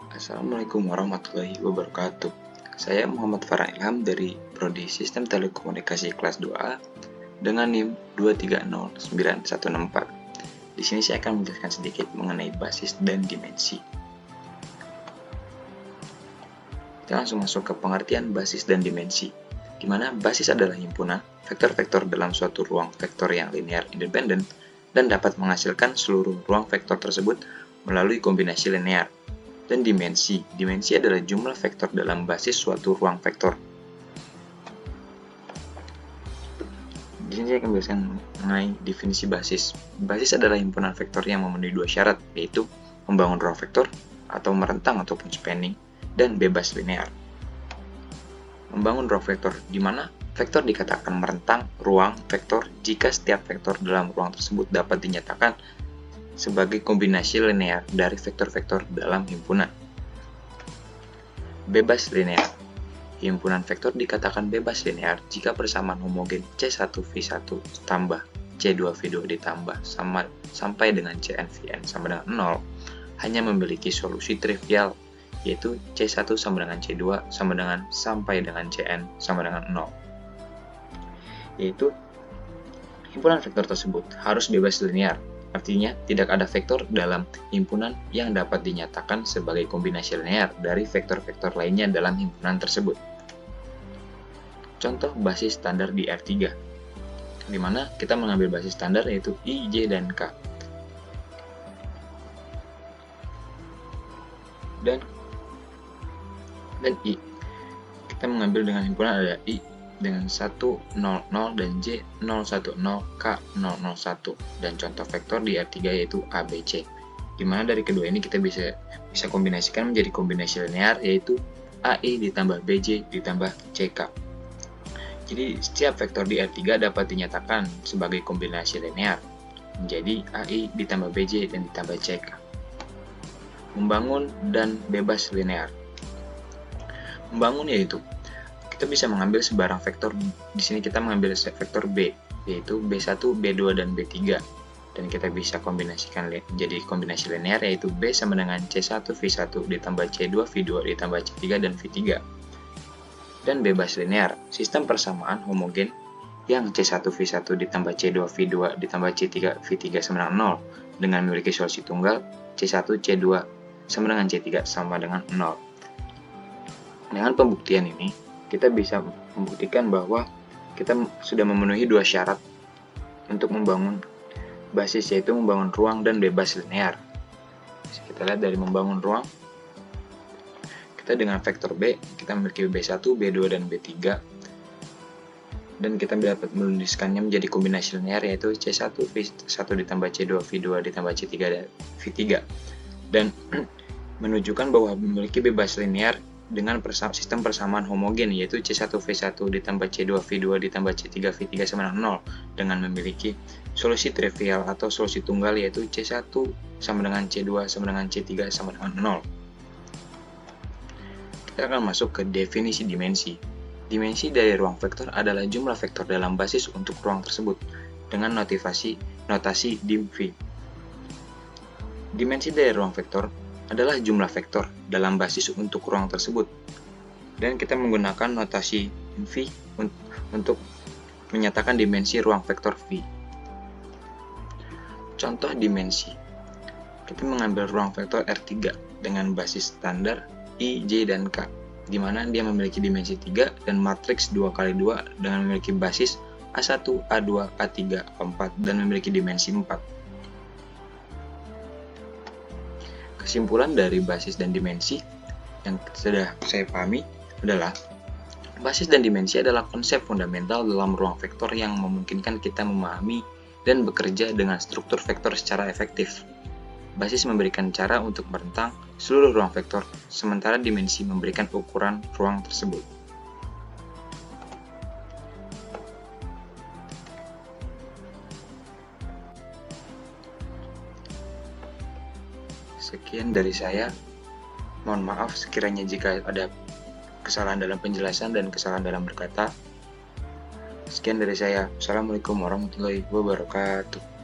Assalamualaikum warahmatullahi wabarakatuh. Saya Muhammad Farah Ilham dari Prodi Sistem Telekomunikasi kelas 2A dengan NIM 2309164. Di sini saya akan menjelaskan sedikit mengenai basis dan dimensi. Kita langsung masuk ke pengertian basis dan dimensi, di mana basis adalah himpunan vektor-vektor dalam suatu ruang vektor yang linear independen dan dapat menghasilkan seluruh ruang vektor tersebut melalui kombinasi linear. Dan dimensi adalah jumlah vektor dalam basis suatu ruang vektor. Di sini saya akan menjelaskan mengenai definisi basis. Basis adalah himpunan vektor yang memenuhi dua syarat, yaitu membangun ruang vektor atau merentang ataupun spanning, dan bebas linear. Membangun ruang vektor, di mana vektor dikatakan merentang ruang vektor jika setiap vektor dalam ruang tersebut dapat dinyatakan sebagai kombinasi linear dari vektor-vektor dalam himpunan. Bebas linear. Himpunan vektor dikatakan bebas linear jika persamaan homogen C1V1 tambah C2V2 ditambah sampai dengan CnVn sama dengan 0 hanya memiliki solusi trivial, yaitu C1 sama dengan C2 sama dengan sampai dengan Cn sama dengan 0. Yaitu himpunan vektor tersebut harus bebas linear. Artinya, tidak ada vektor dalam himpunan yang dapat dinyatakan sebagai kombinasi linear dari vektor-vektor lainnya dalam himpunan tersebut. Contoh basis standar di R3, di mana kita mengambil basis standar yaitu I, J, dan K. Dan I, kita mengambil dengan himpunan ada I dengan 100 dan J 010 K 001, dan contoh vektor di R3 yaitu ABC, dimana dari kedua ini kita bisa kombinasikan menjadi kombinasi linear, yaitu AI ditambah BJ ditambah CK. Jadi setiap vektor di R3 dapat dinyatakan sebagai kombinasi linear menjadi AI ditambah BJ dan ditambah CK. Membangun dan bebas linear. Membangun yaitu kita bisa mengambil sebarang vektor. Di sini kita mengambil vektor B, yaitu B1, B2, dan B3. Dan kita bisa kombinasikan menjadi kombinasi linear, yaitu B sama dengan C1V1 ditambah C2V2 ditambah C3 dan V3. Dan bebas linear, sistem persamaan homogen yang C1V1 ditambah C2V2 ditambah C3V3 sama dengan 0 dengan memiliki solusi tunggal C1, C2 sama dengan C3 sama dengan 0. Dengan pembuktian ini, kita bisa membuktikan bahwa kita sudah memenuhi dua syarat untuk membangun basis, yaitu membangun ruang dan bebas linear. Kita lihat dari membangun ruang, kita dengan vektor B, kita memiliki B1, B2, dan B3, dan kita dapat menuliskannya menjadi kombinasi linear, yaitu C1V1 ditambah C2V2 ditambah C3 dan V3, dan menunjukkan bahwa memiliki bebas linear dengan sistem persamaan homogen, yaitu C1V1 ditambah C2V2 ditambah C3V3 sama dengan 0 dengan memiliki solusi trivial atau solusi tunggal, yaitu C1 sama dengan C2 sama dengan C3 sama dengan 0. Kita akan masuk ke definisi dimensi. Dimensi dari ruang vektor adalah jumlah vektor dalam basis untuk ruang tersebut dengan notasi dim V. Dimensi dari ruang vektor adalah jumlah vektor dalam basis untuk ruang tersebut, dan kita menggunakan notasi V untuk menyatakan dimensi ruang vektor V. Contoh dimensi, kita mengambil ruang vektor R3 dengan basis standar I, J, dan K, di mana dia memiliki dimensi 3 dan matriks 2x2 dengan memiliki basis A1, A2, A3, A4, dan memiliki dimensi 4. Kesimpulan dari basis dan dimensi yang sudah saya pahami adalah basis dan dimensi adalah konsep fundamental dalam ruang vektor yang memungkinkan kita memahami dan bekerja dengan struktur vektor secara efektif. Basis memberikan cara untuk merentang seluruh ruang vektor, sementara dimensi memberikan ukuran ruang tersebut. Sekian dari saya. Mohon maaf sekiranya jika ada kesalahan dalam penjelasan dan kesalahan dalam berkata. Sekian dari saya. Assalamualaikum warahmatullahi wabarakatuh.